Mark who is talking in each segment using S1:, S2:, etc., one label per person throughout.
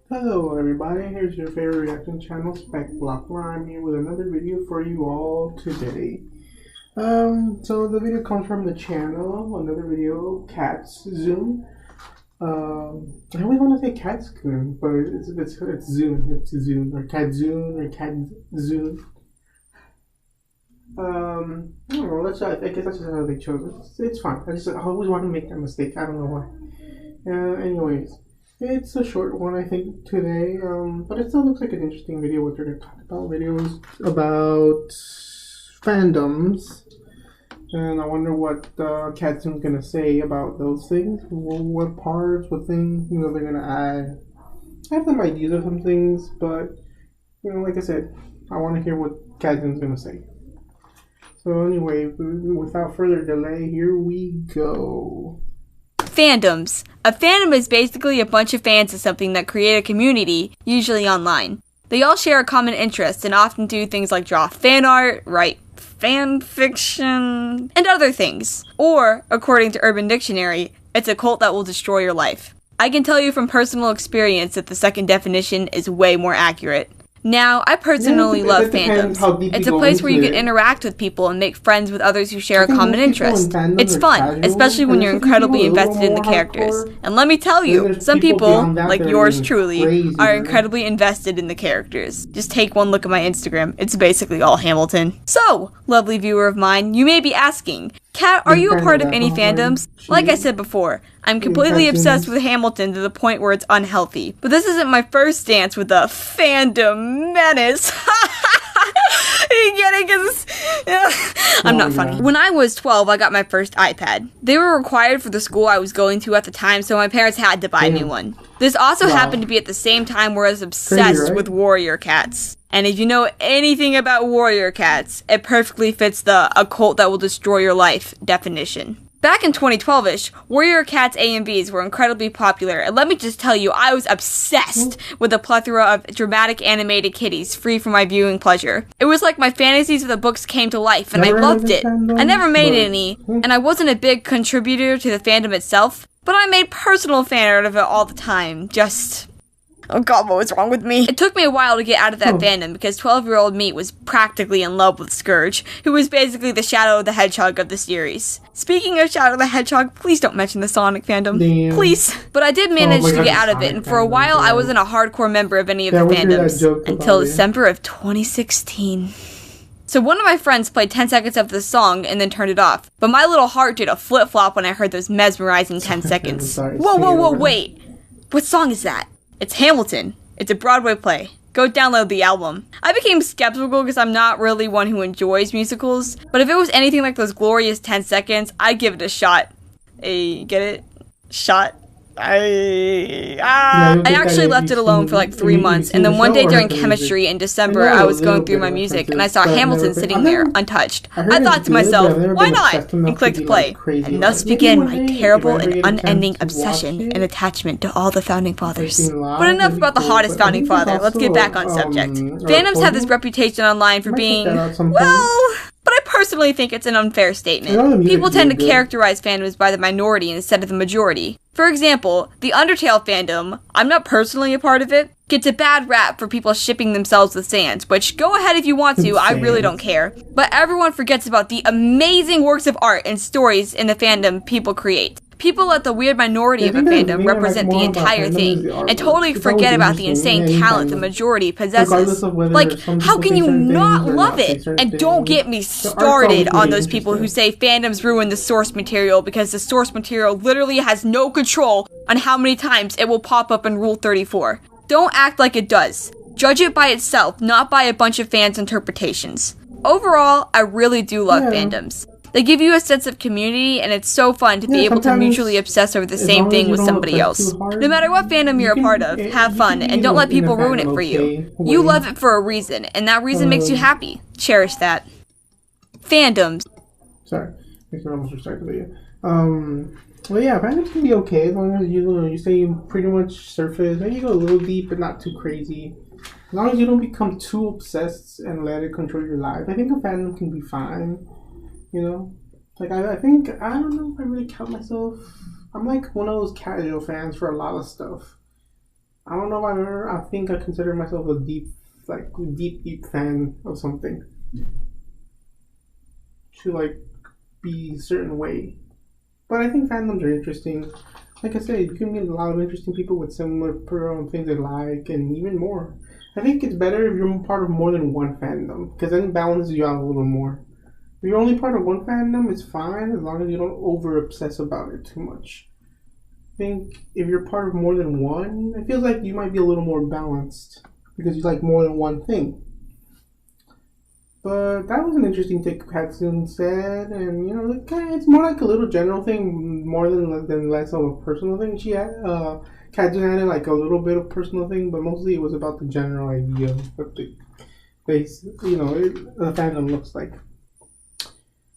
S1: Hello everybody, here's your favorite reaction channel, Speckblocklime, here with another video for you all today. So the video comes from the channel, another video, Cat's Zoom. I always want to say Cat Zoom, but it's Zoom, or Cat Zoom, or Cat Zoom. I don't know, I guess that's just how they chose it. It's fine, I always want to make that mistake, I don't know why. Anyways. It's a short one, I think, today, but it still looks like an interesting video. What they're going to talk about, videos about fandoms, and I wonder what Katsune's going to say about those things. What parts, what things, they're going to add. I have some ideas of some things, but, like I said, I want to hear what Katsune's going to say. So anyway, without further delay, here we go.
S2: Fandoms. A fandom is basically a bunch of fans of something that create a community, usually online. They all share a common interest and often do things like draw fan art, write fan fiction, and other things. Or, according to Urban Dictionary, it's a cult that will destroy your life. I can tell you from personal experience that the second definition is way more accurate. Now, I personally love fandoms. It's a place where you can interact with people and make friends with others who share a common interest. It's fun, especially when you're incredibly invested in the characters. And let me tell you, some people, like yours truly, are incredibly invested in the characters. Just take one look at my Instagram. It's basically all Hamilton. So, lovely viewer of mine, you may be asking, Kat, are you a part of any fandoms? Like I said before, I'm completely obsessed with Hamilton to the point where it's unhealthy. But this isn't my first dance with a fandom menace. You get it? I'm not funny. When I was 12, I got my first iPad. They were required for the school I was going to at the time, so my parents had to buy me one. This also happened to be at the same time where I was obsessed with warrior cats. And if you know anything about warrior cats, it perfectly fits the "a cult that will destroy your life" definition. Back in 2012-ish, warrior cats A and Bs were incredibly popular, and let me just tell you, I was obsessed with a plethora of dramatic animated kitties free for my viewing pleasure. It was like my fantasies of the books came to life, and I loved it. I never made any, and I wasn't a big contributor to the fandom itself, but I made personal fan art of it all the time, oh god, what was wrong with me? It took me a while to get out of that fandom because 12-year-old me was practically in love with Scourge, who was basically the Shadow the Hedgehog of the series. Speaking of Shadow the Hedgehog, please don't mention the Sonic fandom. Damn. Please. But I did manage to get out of it, and for a while I wasn't a hardcore member of any of the fandoms until December of 2016. So one of my friends played 10 seconds of the song and then turned it off. But my little heart did a flip-flop when I heard those mesmerizing 10 seconds. Whoa, wait. What song is that? It's Hamilton. It's a Broadway play. Go download the album. I became skeptical because I'm not really one who enjoys musicals, but if it was anything like those glorious 10 seconds, I'd give it a shot. Get it? Shot? I actually left it alone for like 3 months, and then one day during chemistry in December, I was going through my music, and I saw Hamilton sitting there, untouched. I thought to myself, why not? And clicked play. And thus began my terrible and unending obsession and attachment to all the Founding Fathers. But enough about the hottest Founding Father, let's get back on subject. Fandoms have this reputation online for being, well, but I personally think it's an unfair statement. People tend to characterize fandoms by the minority instead of the majority. For example, the Undertale fandom, I'm not personally a part of it, gets a bad rap for people shipping themselves with Sans, which go ahead if you want to, I really don't care. But everyone forgets about the amazing works of art and stories in the fandom people create. People let the weird minority of a fandom represent the entire thing, and totally forget about the insane talent the majority possesses. Like, how can you not love it? And don't get me started on those people who say fandoms ruin the source material because the source material literally has no control on how many times it will pop up in Rule 34. Don't act like it does. Judge it by itself, not by a bunch of fans' interpretations. Overall, I really do love fandoms. They give you a sense of community, and it's so fun to be able to mutually obsess over the same thing with somebody else. No matter what fandom you're a part of, have fun, and don't let people ruin it for you. You love it for a reason, and that reason makes you happy. Cherish that. Fandoms.
S1: Sorry, I almost restarted the video. Well, yeah, fandoms can be okay as long as you stay pretty much surface. Maybe you go a little deep, but not too crazy. As long as you don't become too obsessed and let it control your life, I think a fandom can be fine. Like I think, I don't know if I really count myself. I'm like one of those casual fans for a lot of stuff. I don't know if I think I consider myself a deep fan of something to like be a certain way. But I think fandoms are interesting. Like I said, you can meet a lot of interesting people with similar things they like, and even more. I think it's better if you're part of more than one fandom, because then it balances you out a little more. If you're only part of one fandom, it's fine as long as you don't over obsess about it too much. I think if you're part of more than one, it feels like you might be a little more balanced because you like more than one thing. But that was an interesting take Katsune said, and it's more like a little general thing, more than less of a personal thing. Katsune had like a little bit of personal thing, but mostly it was about the general idea of what the the fandom looks like.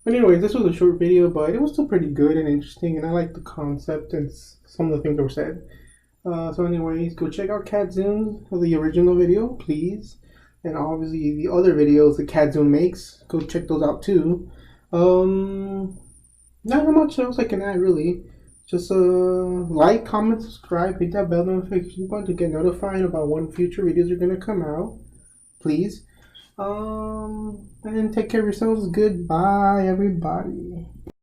S1: But anyway, this was a short video, but it was still pretty good and interesting, and I like the concept and some of the things that were said. So anyways, go check out Katsune, the original video, please. And obviously the other videos that Kadzone makes, go check those out too. Not much else I can add really. Just like, comment, subscribe, hit that bell notification button to get notified about when future videos are gonna come out. Please. And take care of yourselves. Goodbye, everybody.